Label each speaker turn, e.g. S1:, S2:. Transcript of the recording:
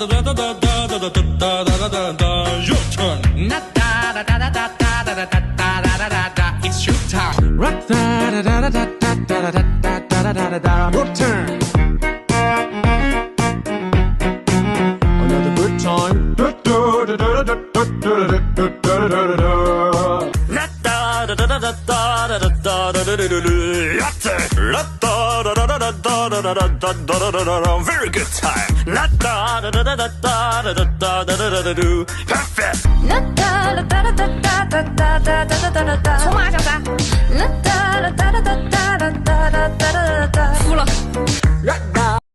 S1: Your turn. It's your time. Your turn. Another good time. Very good time. Perfect.
S2: 从马小三，服了。